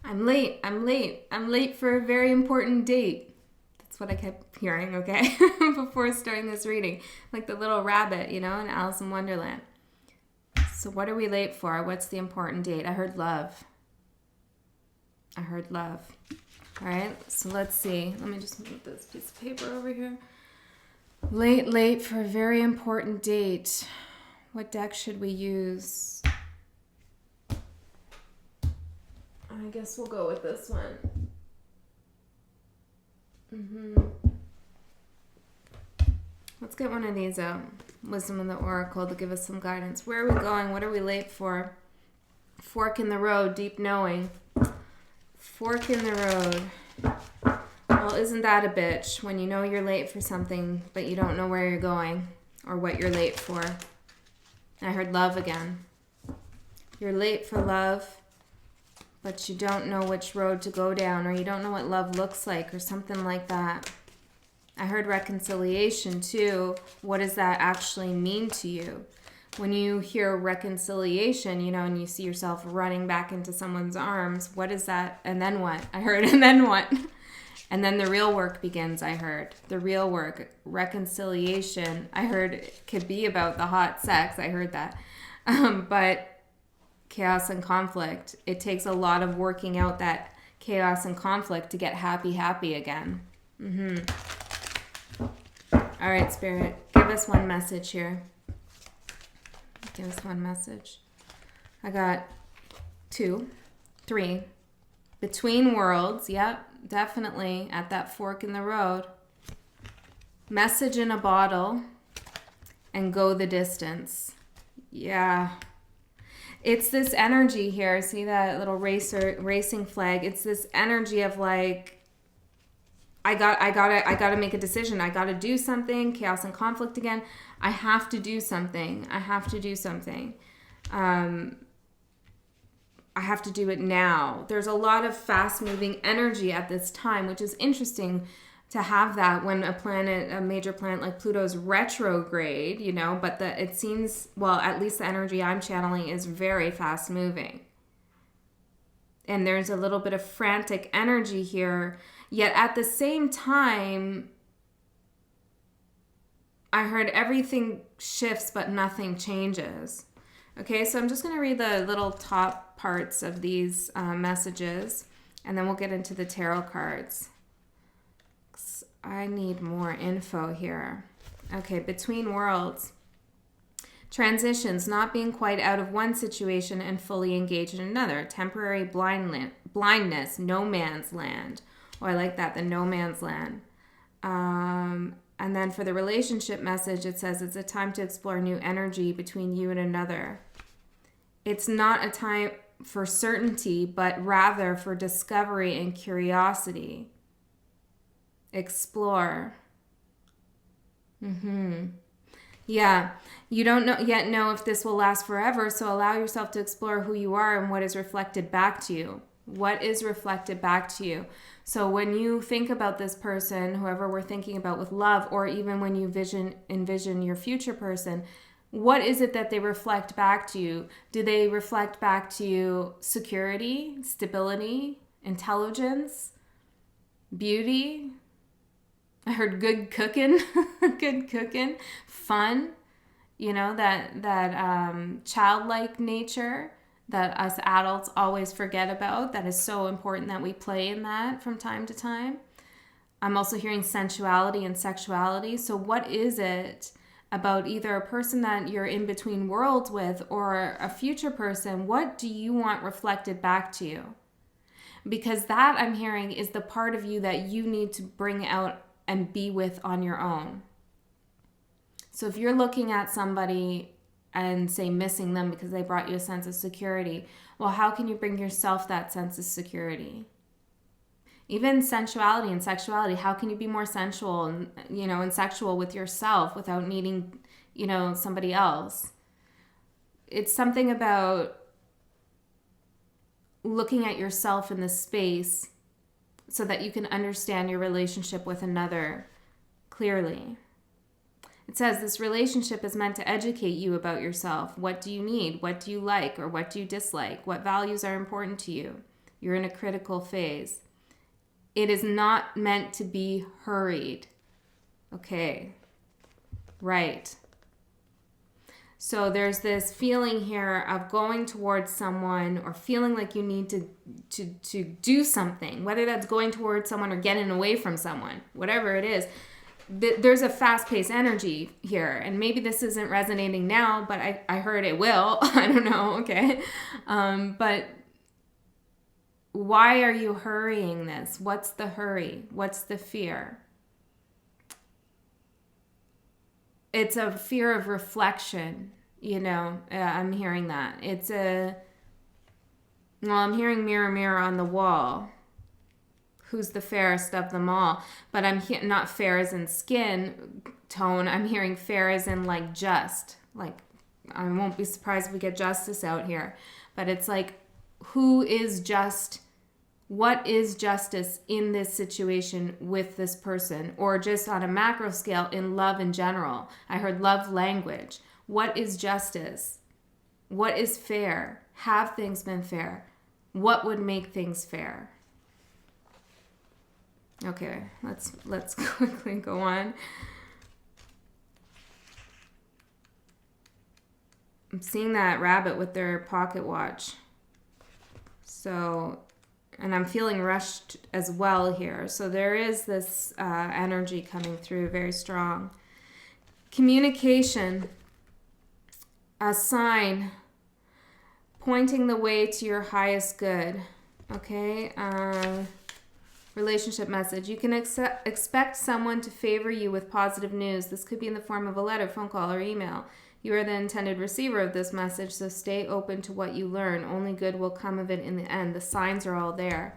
I'm late. I'm late. I'm late for a very important date. That's what I kept hearing, okay? Before starting this reading. Like the little rabbit, in Alice in Wonderland. So what are we late for? What's the important date? I heard love. I heard love. All right, so let's see. Let me just move this piece of paper over here. Late for a very important date. What deck should we use? I guess we'll go with this one. Let's get one of these out. Wisdom of the Oracle to give us some guidance. Where are we going? What are we late for? Fork in the road, deep knowing. Fork in the road. Well, isn't that a bitch when you know you're late for something, but you don't know where you're going or what you're late for? I heard love again. You're late for love, but you don't know which road to go down, or you don't know what love looks like, or something like that. I heard reconciliation too. What does that actually mean to you? When you hear reconciliation, and you see yourself running back into someone's arms, what is that? And then what? I heard, and then what? And then the real work begins, I heard. The real work, reconciliation, I heard it could be about the hot sex. I heard that. But chaos and conflict, it takes a lot of working out that chaos and conflict to get happy again. All right, Spirit, give us one message here. Give us one message. I got 2, 3. Between worlds, yep, definitely at that fork in the road. Message in a bottle and go the distance. Yeah. It's this energy here. See that little racing flag? It's this energy of like, I gotta make a decision. I gotta do something. Chaos and conflict again. I have to do something. I have to do something. I have to do it now. There's a lot of fast-moving energy at this time, which is interesting to have that when a major planet like Pluto's retrograde, but it seems, well, at least the energy I'm channeling is very fast-moving. And there's a little bit of frantic energy here. Yet at the same time, I heard everything shifts, but nothing changes. Okay, so I'm just going to read the little top parts of these messages, and then we'll get into the tarot cards. I need more info here. Okay, between worlds. Transitions, not being quite out of one situation and fully engaged in another. Temporary blindness, no man's land. Oh, I like that, the no man's land. And then for the relationship message, it says it's a time to explore new energy between you and another. It's not a time for certainty, but rather for discovery and curiosity. Explore. Yeah, you don't yet know if this will last forever, so allow yourself to explore who you are and what is reflected back to you. What is reflected back to you? So when you think about this person, whoever we're thinking about with love, or even when you envision your future person, what is it that they reflect back to you? Do they reflect back to you security, stability, intelligence, beauty? I heard good cooking, good cooking, fun, that childlike nature that us adults always forget about, that is so important that we play in that from time to time. I'm also hearing sensuality and sexuality. So what is it about either a person that you're in between worlds with or a future person? What do you want reflected back to you? Because that, I'm hearing, is the part of you that you need to bring out and be with on your own. So if you're looking at somebody and say missing them because they brought you a sense of security, well, how can you bring yourself that sense of security? Even sensuality and sexuality, how can you be more sensual and, and sexual with yourself without needing, somebody else? It's something about looking at yourself in this space so that you can understand your relationship with another clearly. It says this relationship is meant to educate you about yourself. What do you need? What do you like or what do you dislike? What values are important to you? You're in a critical phase. It is not meant to be hurried. Okay. Right. So there's this feeling here of going towards someone or feeling like you need to do something, whether that's going towards someone or getting away from someone, whatever it is. There's a fast-paced energy here, and maybe this isn't resonating now, but I heard it will. I don't know, okay? But why are you hurrying this? What's the hurry? What's the fear? It's a fear of reflection, I'm hearing that. I'm hearing mirror, mirror on the wall. Who's the fairest of them all? But I'm not fair as in skin tone. I'm hearing fair as in like just. Like, I won't be surprised if we get justice out here. But it's like, who is just? What is justice in this situation with this person? Or just on a macro scale in love in general. I heard love language. What is justice? What is fair? Have things been fair? What would make things fair? Okay, let's quickly go on. I'm seeing that rabbit with their pocket watch. So, and I'm feeling rushed as well here. So there is this energy coming through very strong. Communication, a sign pointing the way to your highest good. Okay, relationship message. You can expect someone to favor you with positive news. This could be in the form of a letter, phone call, or email. You are the intended receiver of this message, so stay open to what you learn. Only good will come of it in the end. The signs are all there.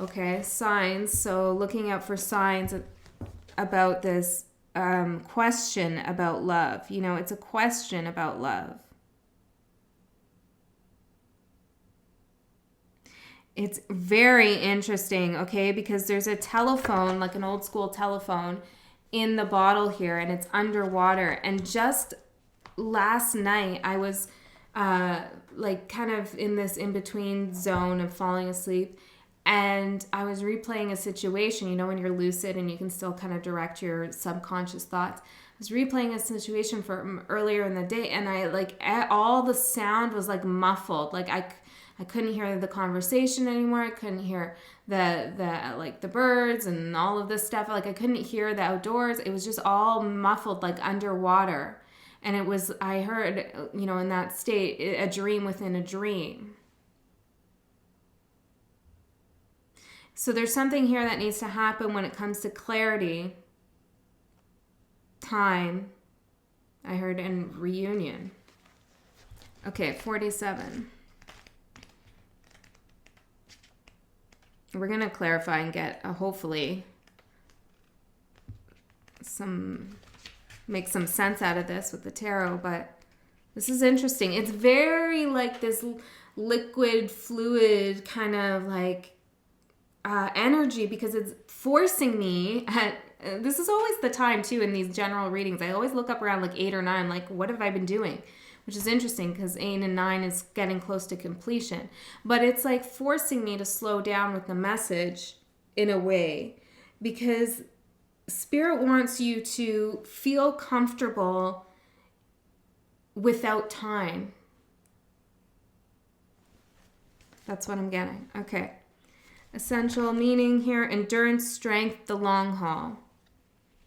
Okay, signs. So looking out for signs about this question about love. It's a question about love. It's very interesting, okay, because there's a telephone, like an old school telephone, in the bottle here, and it's underwater. And just last night, I was kind of in this in-between zone of falling asleep, and I was replaying a situation, when you're lucid and you can still kind of direct your subconscious thoughts. I was replaying a situation from earlier in the day, and all the sound was muffled. I couldn't hear the conversation anymore. I couldn't hear the birds and all of this stuff. I couldn't hear the outdoors. It was just all muffled, underwater. And I heard, in that state, a dream within a dream. So there's something here that needs to happen when it comes to clarity, time, I heard, and reunion. Okay, 47. We're going to clarify and get, hopefully, make some sense out of this with the tarot, but this is interesting. It's very this liquid, fluid kind of energy, because it's forcing me this is always the time too in these general readings. I always look up around 8 or 9, what have I been doing? Which is interesting because 8 and 9 is getting close to completion. But it's forcing me to slow down with the message in a way, because Spirit wants you to feel comfortable without time. That's what I'm getting. Okay. Essential meaning here, endurance, strength, the long haul.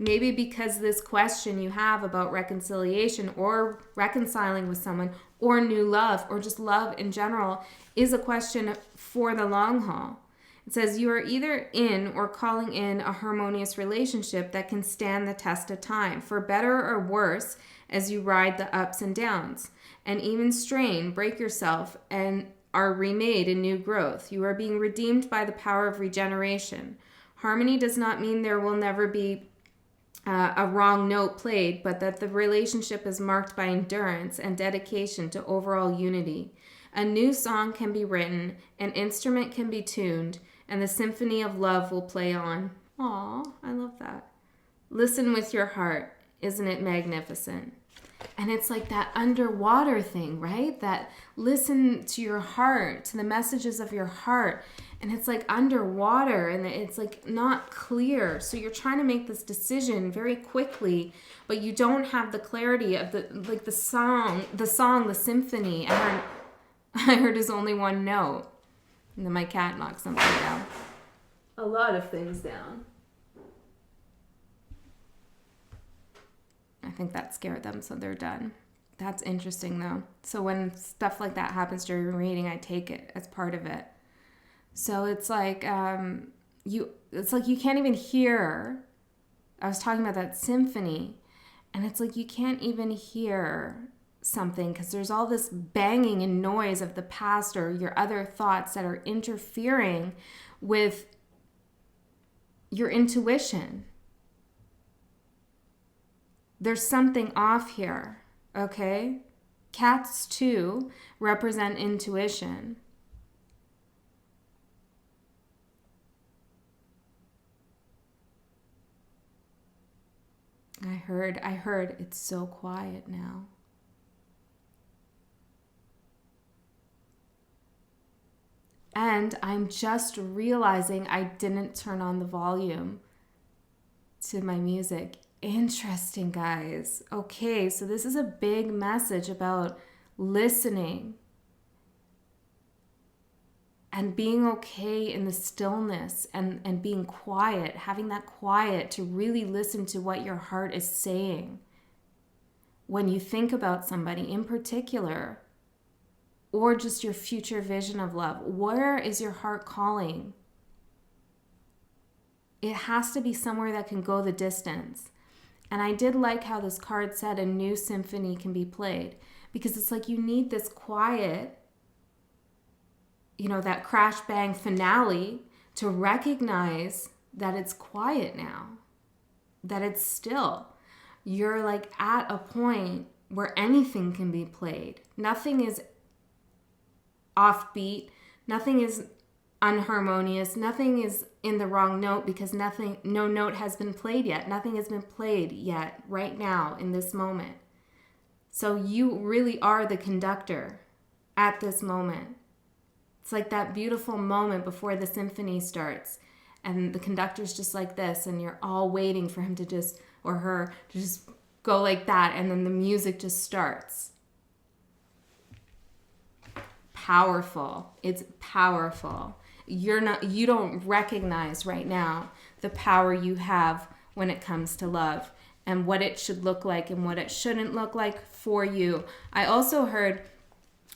Maybe because this question you have about reconciliation or reconciling with someone or new love or just love in general is a question for the long haul. It says you are either in or calling in a harmonious relationship that can stand the test of time, for better or worse, as you ride the ups and downs, and even strain, break yourself, and are remade in new growth. You are being redeemed by the power of regeneration. Harmony does not mean there will never be a wrong note played, but that the relationship is marked by endurance and dedication to overall unity. A new song can be written, an instrument can be tuned, and the symphony of love will play on. Aw, I love that. Listen with your heart. Isn't it magnificent? And it's like that underwater thing, right? That listen to your heart, to the messages of your heart. And it's like underwater and it's like not clear. So you're trying to make this decision very quickly, but you don't have the clarity of the song, the symphony. I heard is only one note. And then my cat knocked something down. A lot of things down. I think that scared them, so they're done. That's interesting, though. So when stuff like that happens during reading, I take it as part of it. So it's like you can't even hear. I was talking about that symphony, and it's like you can't even hear something because there's all this banging and noise of the past or your other thoughts that are interfering with your intuition. There's something off here, okay? Cats, too, represent intuition. I heard it's so quiet now. And I'm just realizing I didn't turn on the volume to my music. Interesting, guys. Okay, so this is a big message about listening and being okay in the stillness and being quiet, having that quiet to really listen to what your heart is saying. When you think about somebody in particular, or just your future vision of love, where is your heart calling? It has to be somewhere that can go the distance. And I did like how this card said a new symphony can be played, because it's like you need this quiet, that crash bang finale to recognize that it's quiet now, that it's still. You're like at a point where anything can be played. Nothing is offbeat, nothing is unharmonious, nothing is in the wrong note because no note has been played yet. Nothing has been played yet right now in this moment. So you really are the conductor at this moment. It's like that beautiful moment before the symphony starts and the conductor's just like this and you're all waiting for him to just, or her, to just go like that and then the music just starts. Powerful. It's powerful. You don't recognize right now the power you have when it comes to love and what it should look like and what it shouldn't look like for you. I also heard,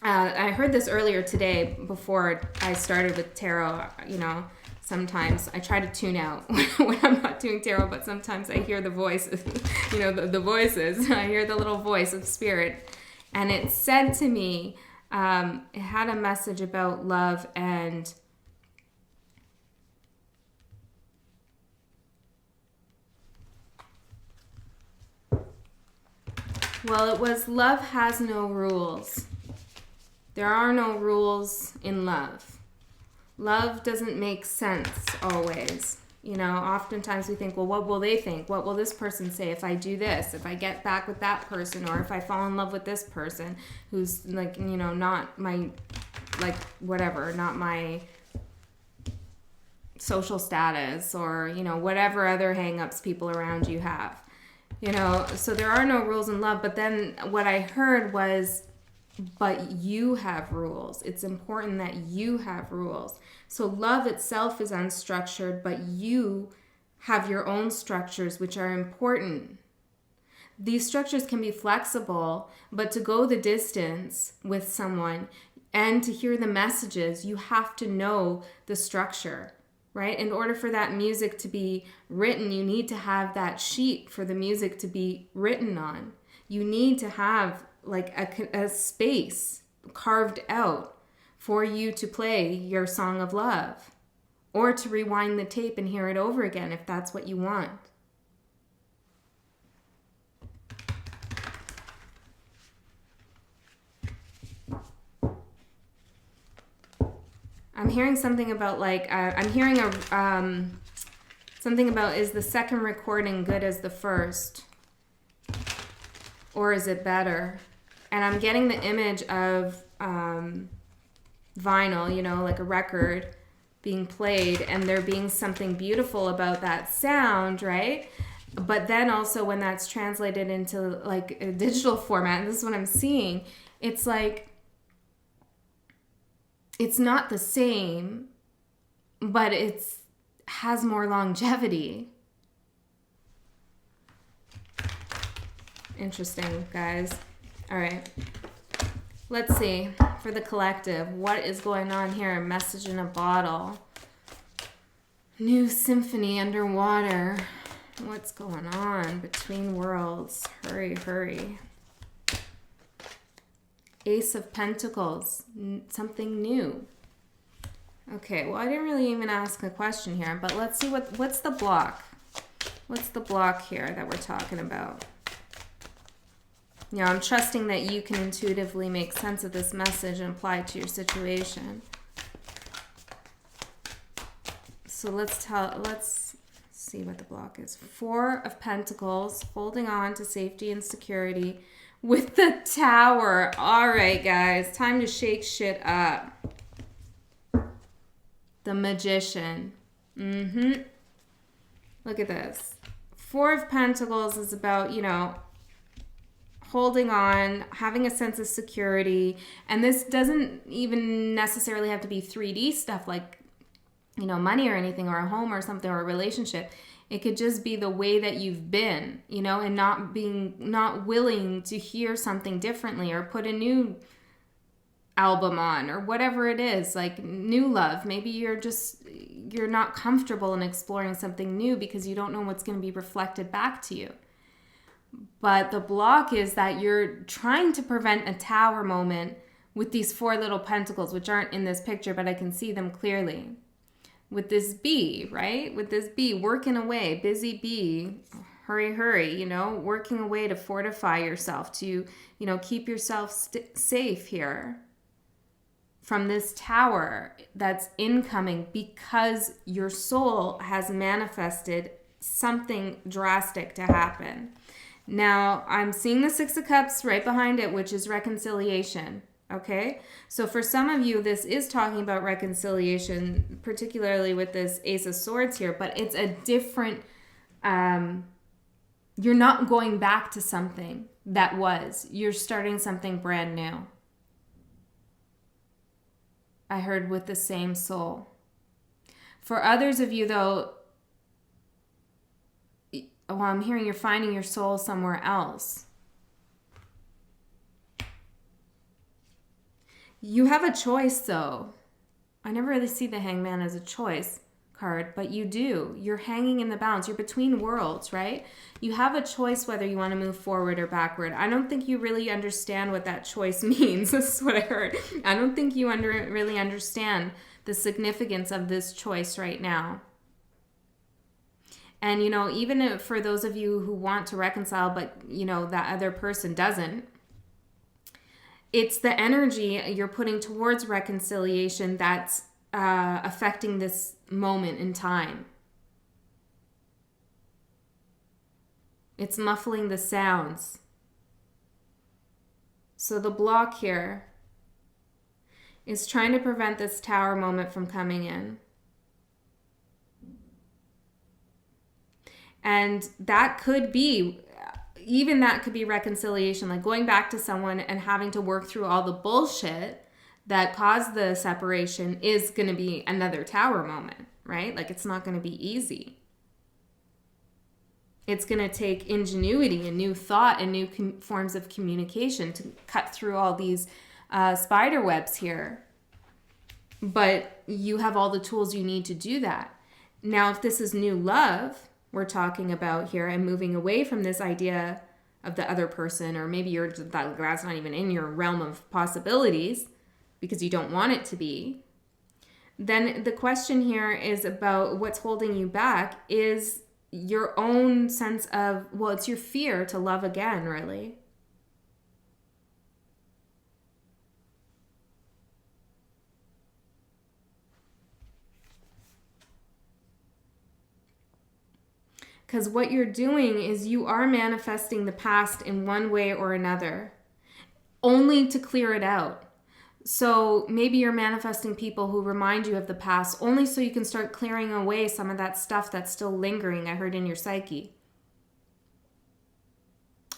I heard this earlier today before I started with tarot. Sometimes I try to tune out when I'm not doing tarot, but sometimes I hear the voice, the voices. I hear the little voice of spirit. And it said to me, it had a message about love and it was love has no rules. There are no rules in love. Love doesn't make sense always. Oftentimes we think, well, what will they think? What will this person say if I do this? If I get back with that person, or if I fall in love with this person who's not my, not my social status, or, whatever other hang-ups people around you have. So there are no rules in love. But then what I heard was, but you have rules. It's important that you have rules. So love itself is unstructured, but you have your own structures, which are important. These structures can be flexible, but to go the distance with someone and to hear the messages, you have to know the structure, right? In order for that music to be written, you need to have that sheet for the music to be written on. You need to have like a space carved out for you to play your song of love, or to rewind the tape and hear it over again if that's what you want. I'm hearing something about something about, is the second recording good as the first? Or is it better? And I'm getting the image of vinyl, you know, like a record being played, and there being something beautiful about that sound, right? But then also when that's translated into like a digital format, and this is what I'm seeing, it's like, it's not the same, but it's has more longevity. Interesting, guys. All right. Let's see, for the collective, what is going on here? Message in a bottle. New symphony underwater. What's going on? Between worlds. Hurry, hurry. Ace of Pentacles. Something new. Okay, well, I didn't really even ask a question here, but let's see what's the block. What's the block here that we're talking about? You know, I'm trusting that you can intuitively make sense of this message and apply it to your situation. So let's see what the block is. Four of Pentacles, holding on to safety and security with the Tower. All right, guys, time to shake shit up. The Magician. Look at this. Four of Pentacles is about, you know, holding on, having a sense of security. And this doesn't even necessarily have to be 3D stuff like, you know, money or anything, or a home or something, or a relationship. It could just be the way that you've been, you know, and not willing to hear something differently, or put a new album on, or whatever it is, like new love. Maybe you're not comfortable in exploring something new because you don't know what's going to be reflected back to you. But the block is that you're trying to prevent a Tower moment with these four little pentacles, which aren't in this picture, but I can see them clearly. With this bee, right? With this bee working away, busy bee, hurry, hurry, you know, working away to fortify yourself, to, you know, keep yourself safe here from this Tower that's incoming, because your soul has manifested something drastic to happen. Now, I'm seeing the Six of Cups right behind it, which is reconciliation, okay? So for some of you, this is talking about reconciliation, particularly with this Ace of Swords here, but it's a different, you're not going back to something that was. You're starting something brand new. I heard with the same soul. For others of you, though, well, I'm hearing you're finding your soul somewhere else. You have a choice, though. I never really see the Hangman as a choice card, but you do. You're hanging in the balance. You're between worlds, right? You have a choice whether you want to move forward or backward. I don't think you really understand what that choice means. This is what I heard. I don't think you really understand the significance of this choice right now. And, you know, even for those of you who want to reconcile, but, you know, that other person doesn't, it's the energy you're putting towards reconciliation that's affecting this moment in time. It's muffling the sounds. So the block here is trying to prevent this Tower moment from coming in. And that could be, even that could be reconciliation, like going back to someone and having to work through all the bullshit that caused the separation is going to be another Tower moment, right? Like, it's not going to be easy. It's going to take ingenuity and new thought and new forms of communication to cut through all these spider webs here. But you have all the tools you need to do that. Now, if this is new love we're talking about here, and moving away from this idea of the other person, or maybe that's not even in your realm of possibilities because you don't want it to be, then the question here is about what's holding you back is your own sense of, well, it's your fear to love again, really. Because what you're doing is you are manifesting the past in one way or another, only to clear it out. So maybe you're manifesting people who remind you of the past, only so you can start clearing away some of that stuff that's still lingering, I heard, in your psyche.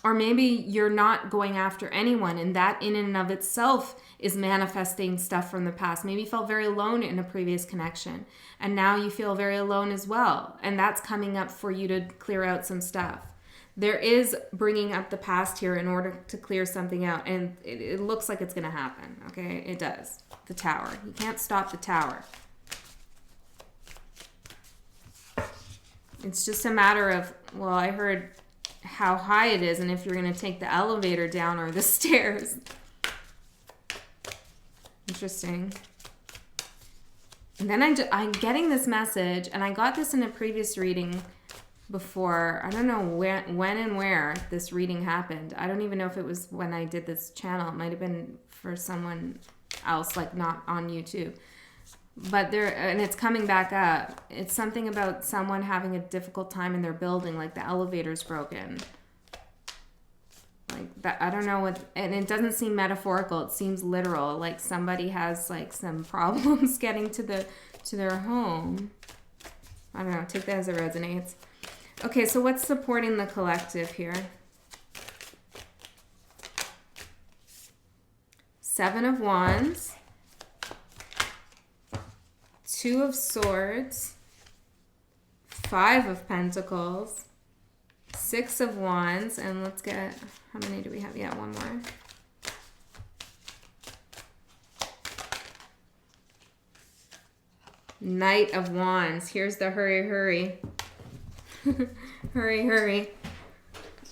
Or maybe you're not going after anyone, and that in and of itself is manifesting stuff from the past. Maybe you felt very alone in a previous connection, and now you feel very alone as well. And that's coming up for you to clear out some stuff. There is bringing up the past here in order to clear something out, and it looks like it's going to happen, okay? It does. The Tower. You can't stop the Tower. It's just a matter of, well, I heard how high it is and if you're going to take the elevator down or the stairs. Interesting. And then I'm getting this message, and I got this in a previous reading before. I don't know when and where this reading happened. I don't even know if it was when I did this channel. It might have been for someone else, like not on YouTube. But and it's coming back up. It's something about someone having a difficult time in their building, like the elevator's broken. Like that, I don't know what, and it doesn't seem metaphorical. It seems literal. Like somebody has like some problems getting to their home. I don't know. Take that as it resonates. Okay, so what's supporting the collective here? Seven of Wands. Two of Swords, Five of Pentacles, Six of Wands, and let's get, how many do we have? Yeah, one more. Knight of Wands. Here's the hurry, hurry. Hurry, hurry.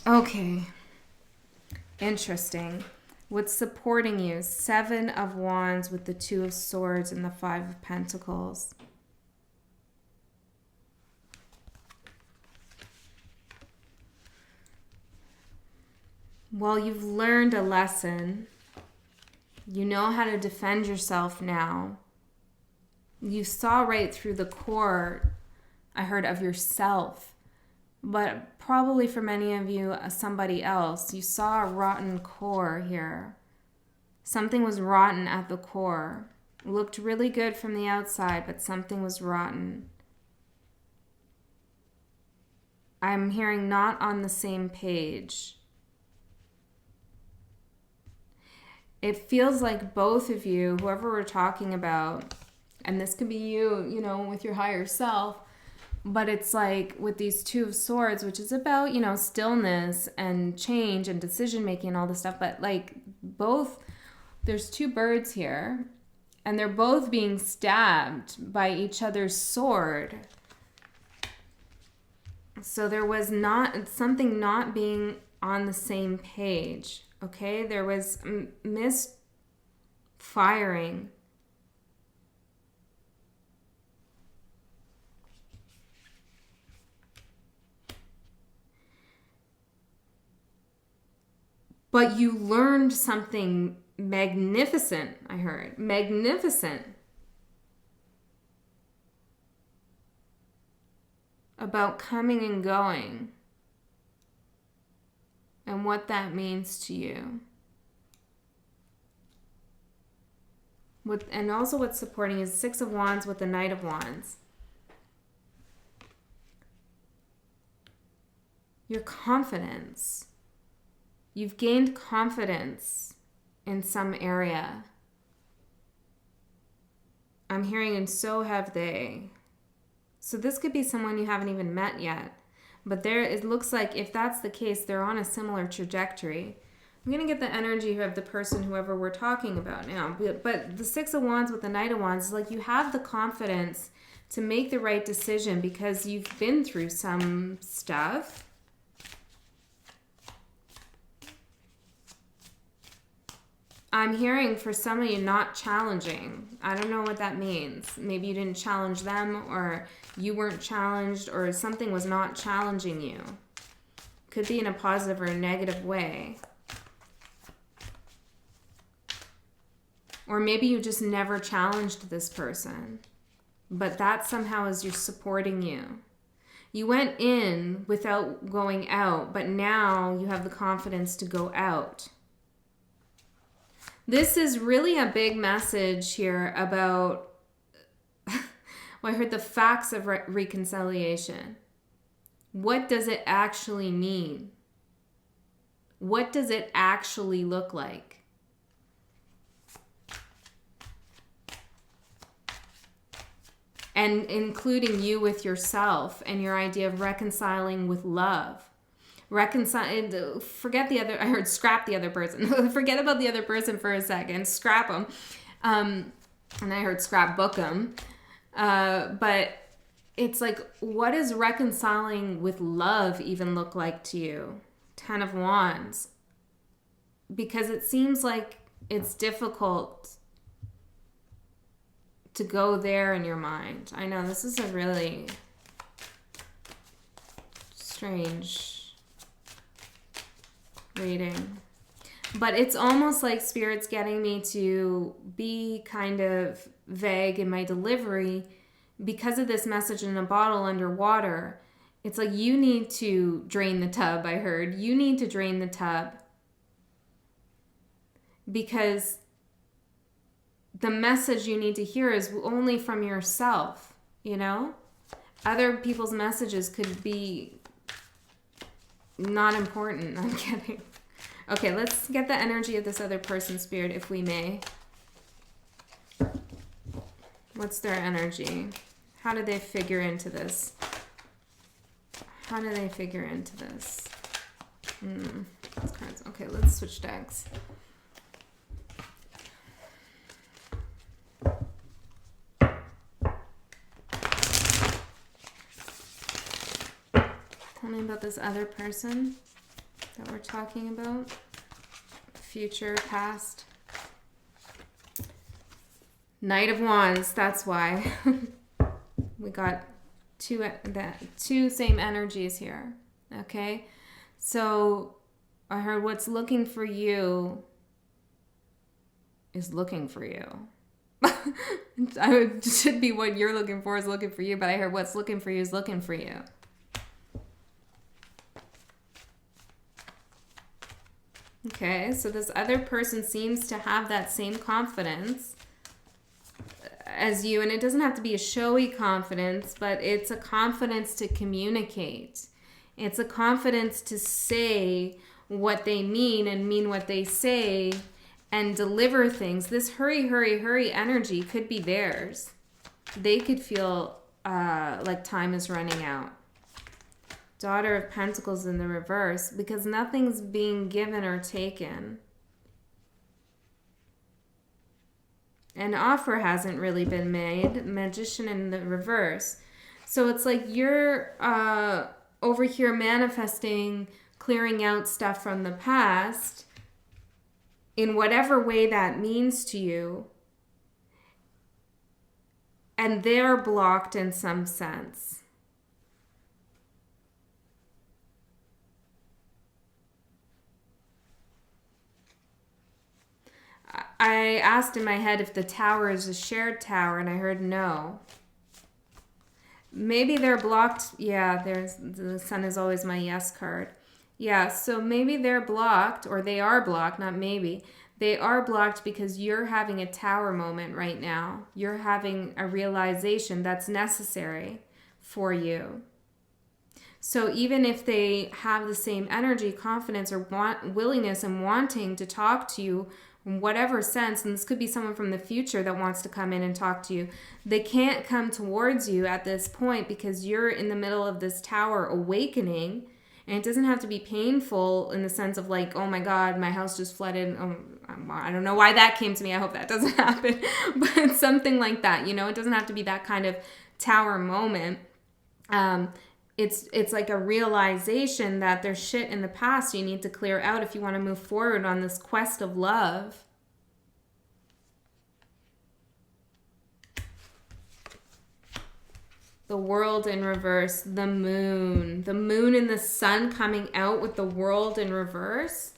Okay. Interesting. What's supporting you? Seven of Wands with the Two of Swords and the Five of Pentacles. Well, you've learned a lesson. You know how to defend yourself now. You saw right through the core, I heard, of yourself. But probably for many of you, somebody else. You saw a rotten core here. Something was rotten at the core. It looked really good from the outside, but something was rotten. I'm hearing not on the same page. It feels like both of you, whoever we're talking about, and this could be you, you know, with your higher self, but it's like with these Two of Swords, which is about, you know, stillness and change and decision making and all this stuff. But like both, there's two birds here, and they're both being stabbed by each other's sword. So there was something not being on the same page. Okay, there was misfiring. But you learned something magnificent, I heard. Magnificent. About coming and going. And what that means to you. And also what's supporting is Six of Wands with the Knight of Wands. Your confidence. You've gained confidence in some area. I'm hearing, and so have they. So this could be someone you haven't even met yet. But it looks like if that's the case, they're on a similar trajectory. I'm going to get the energy of the person, whoever we're talking about now. But the Six of Wands with the Knight of Wands is like you have the confidence to make the right decision because you've been through some stuff. I'm hearing for some of you not challenging. I don't know what that means. Maybe you didn't challenge them, or you weren't challenged, or something was not challenging you. Could be in a positive or a negative way. Or maybe you just never challenged this person, but that somehow is you're supporting you. You went in without going out, but now you have the confidence to go out. This is really a big message here about, well, I heard the facts of reconciliation. What does it actually mean? What does it actually look like? And including you with yourself and your idea of reconciling with love. Forget the other, I heard scrap the other person. Forget about the other person for a second. Scrap them. And I heard scrapbook them. But it's like, what does reconciling with love even look like to you? 10 of Wands. Because it seems like it's difficult to go there in your mind. I know this is a really strange reading. But it's almost like Spirit's getting me to be kind of vague in my delivery because of this message in a bottle underwater. It's like you need to drain the tub, I heard. You need to drain the tub. Because the message you need to hear is only from yourself, you know? Other people's messages could be not important. I'm kidding. Okay, let's get the energy of this other person, Spirit, if we may. What's their energy? How do they figure into this? How do they figure into this? Okay, let's switch decks. Tell me about this other person that we're talking about. Future, past. Knight of Wands, that's why. We got two same energies here. Okay? So I heard what's looking for you is looking for you. It should be what you're looking for is looking for you, but I heard what's looking for you is looking for you. Okay, so this other person seems to have that same confidence as you, and it doesn't have to be a showy confidence, but it's a confidence to communicate. It's a confidence to say what they mean and mean what they say and deliver things. This hurry, hurry, hurry energy could be theirs. They could feel like time is running out. Daughter of Pentacles in the reverse, because nothing's being given or taken. An offer hasn't really been made. Magician in the reverse. So it's like you're over here manifesting, clearing out stuff from the past in whatever way that means to you. And they're blocked in some sense. I asked in my head if the tower is a shared tower, and I heard no. Maybe they're blocked. Yeah, the sun is always my yes card. Yeah, so maybe they're blocked, or they are blocked, not maybe. They are blocked because you're having a tower moment right now. You're having a realization that's necessary for you. So even if they have the same energy, confidence, or willingness and wanting to talk to you, in whatever sense, and this could be someone from the future that wants to come in and talk to you, they can't come towards you at this point because you're in the middle of this tower awakening. And it doesn't have to be painful in the sense of like, oh my God, my house just flooded. Oh, I don't know why that came to me. I hope that doesn't happen. But something like that, you know, it doesn't have to be that kind of tower moment. It's like a realization that there's shit in the past you need to clear out if you want to move forward on this quest of love. The world in reverse, the moon and the sun coming out with the world in reverse.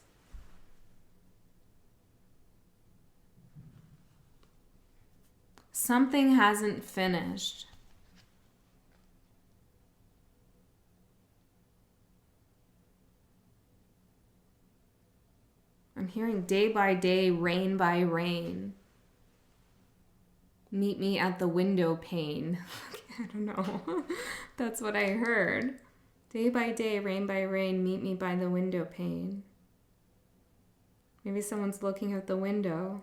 Something hasn't finished. I'm hearing day by day, rain by rain. Meet me at the window pane. I don't know. That's what I heard. Day by day, rain by rain, meet me by the window pane. Maybe someone's looking out the window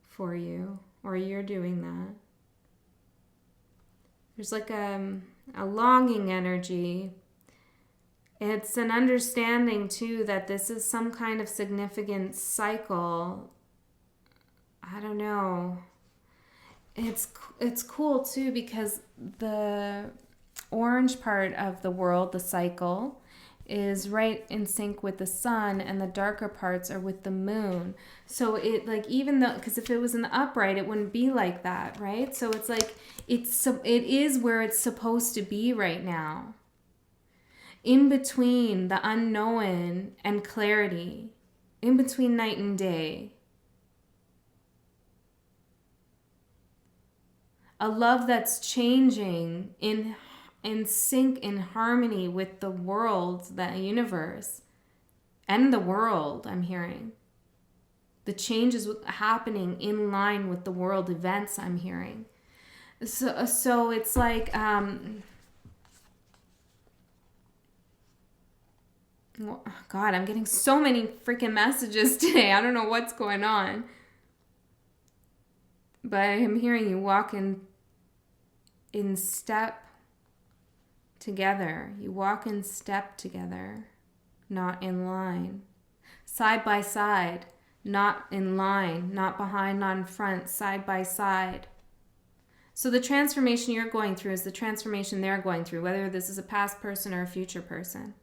for you, or you're doing that. There's like a longing energy. It's an understanding too that this is some kind of significant cycle. I don't know. It's cool too because the orange part of the world, the cycle, is right in sync with the sun, and the darker parts are with the moon. So it, like, even though, because if it was in the upright, it wouldn't be like that, right? So it's like it is where it's supposed to be right now, in between the unknown and clarity, in between night and day. A love that's changing in sync, in harmony with the world, the universe, and the world, I'm hearing. The change is happening in line with the world events, I'm hearing. So it's like, God, I'm getting so many freaking messages today. I don't know what's going on. But I'm hearing you walk in step together. You walk in step together, not in line. Side by side, not in line, not behind, not in front, side by side. So the transformation you're going through is the transformation they're going through, whether this is a past person or a future person.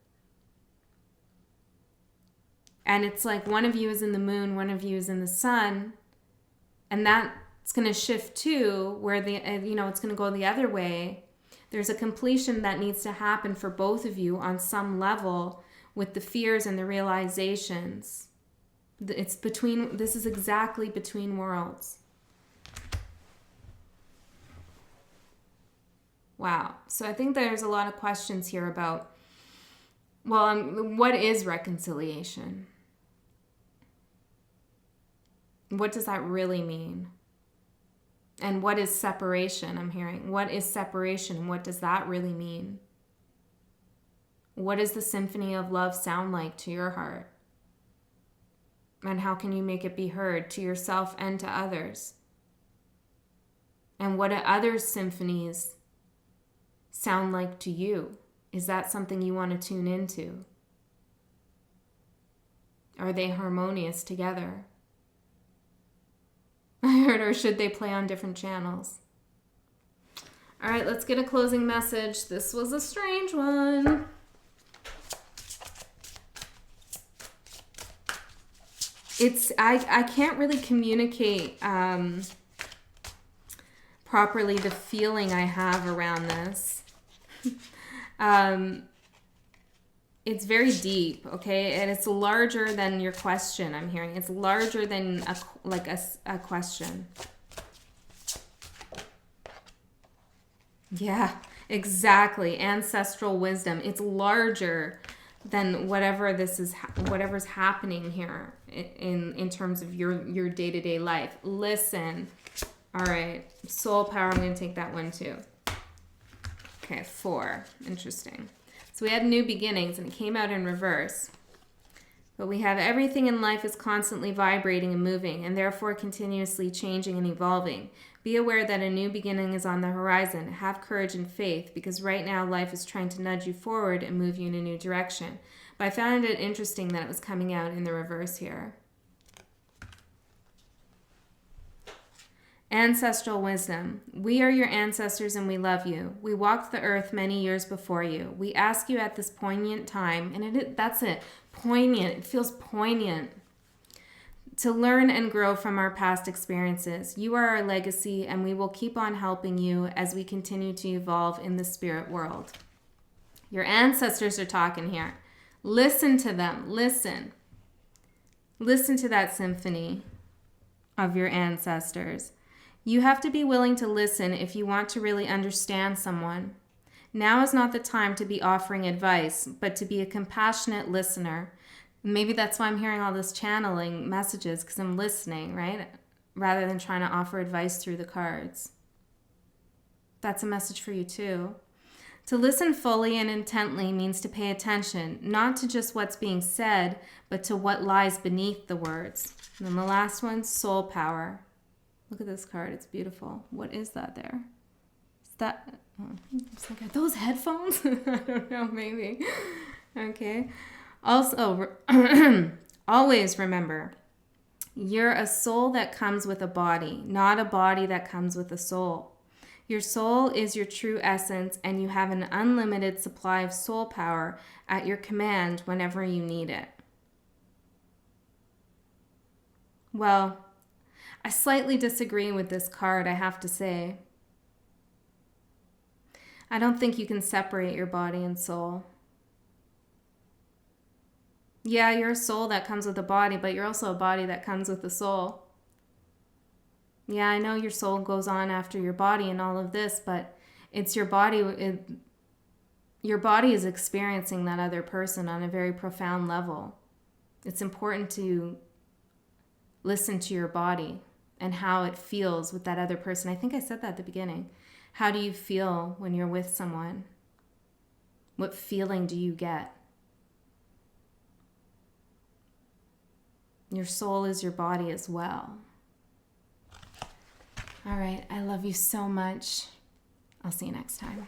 And it's like one of you is in the moon, one of you is in the sun, and that's going to shift too, where it's going to go the other way. There's a completion that needs to happen for both of you on some level with the fears and the realizations. This is exactly between worlds. Wow. So I think there's a lot of questions here about, what is reconciliation? What does that really mean? And what is separation? I'm hearing. What is separation? What does that really mean? What does the symphony of love sound like to your heart? And how can you make it be heard to yourself and to others? And what do others' symphonies sound like to you? Is that something you want to tune into? Are they harmonious together? I heard, or should they play on different channels? All right, let's get a closing message. This was a strange one. I can't really communicate properly the feeling I have around this. It's very deep, okay? And it's larger than your question, I'm hearing. It's larger than a question. Yeah, exactly. Ancestral wisdom. It's larger than whatever's happening here in terms of your day-to-day life. Listen. All right. Soul power. I'm going to take that one too. Okay, 4. Interesting. So we had new beginnings, and it came out in reverse. But we have everything in life is constantly vibrating and moving, and therefore continuously changing and evolving. Be aware that a new beginning is on the horizon. Have courage and faith, because right now life is trying to nudge you forward and move you in a new direction. But I found it interesting that it was coming out in the reverse here. Ancestral wisdom. We are your ancestors and we love you. We walked the earth many years before you. We ask you at this poignant time, and that's it, poignant. It feels poignant. To learn and grow from our past experiences. You are our legacy, and we will keep on helping you as we continue to evolve in the spirit world. Your ancestors are talking here. Listen to them. Listen. Listen to that symphony of your ancestors. You have to be willing to listen if you want to really understand someone. Now is not the time to be offering advice, but to be a compassionate listener. Maybe that's why I'm hearing all this channeling messages, because I'm listening, right? Rather than trying to offer advice through the cards. That's a message for you too. To listen fully and intently means to pay attention, not to just what's being said, but to what lies beneath the words. And then the last one, soul power. Look at this card. It's beautiful. What is that there? Is that... Oh, it's like, are those headphones? I don't know, maybe. Okay. Also, always remember, you're a soul that comes with a body, not a body that comes with a soul. Your soul is your true essence, and you have an unlimited supply of soul power at your command whenever you need it. Well, I slightly disagree with this card, I have to say. I don't think you can separate your body and soul. Yeah, you're a soul that comes with a body, but you're also a body that comes with a soul. Yeah, I know your soul goes on after your body and all of this, but it's your body. Your body is experiencing that other person on a very profound level. It's important to listen to your body and how it feels with that other person. I think I said that at the beginning. How do you feel when you're with someone? What feeling do you get? Your soul is your body as well. All right, I love you so much. I'll see you next time.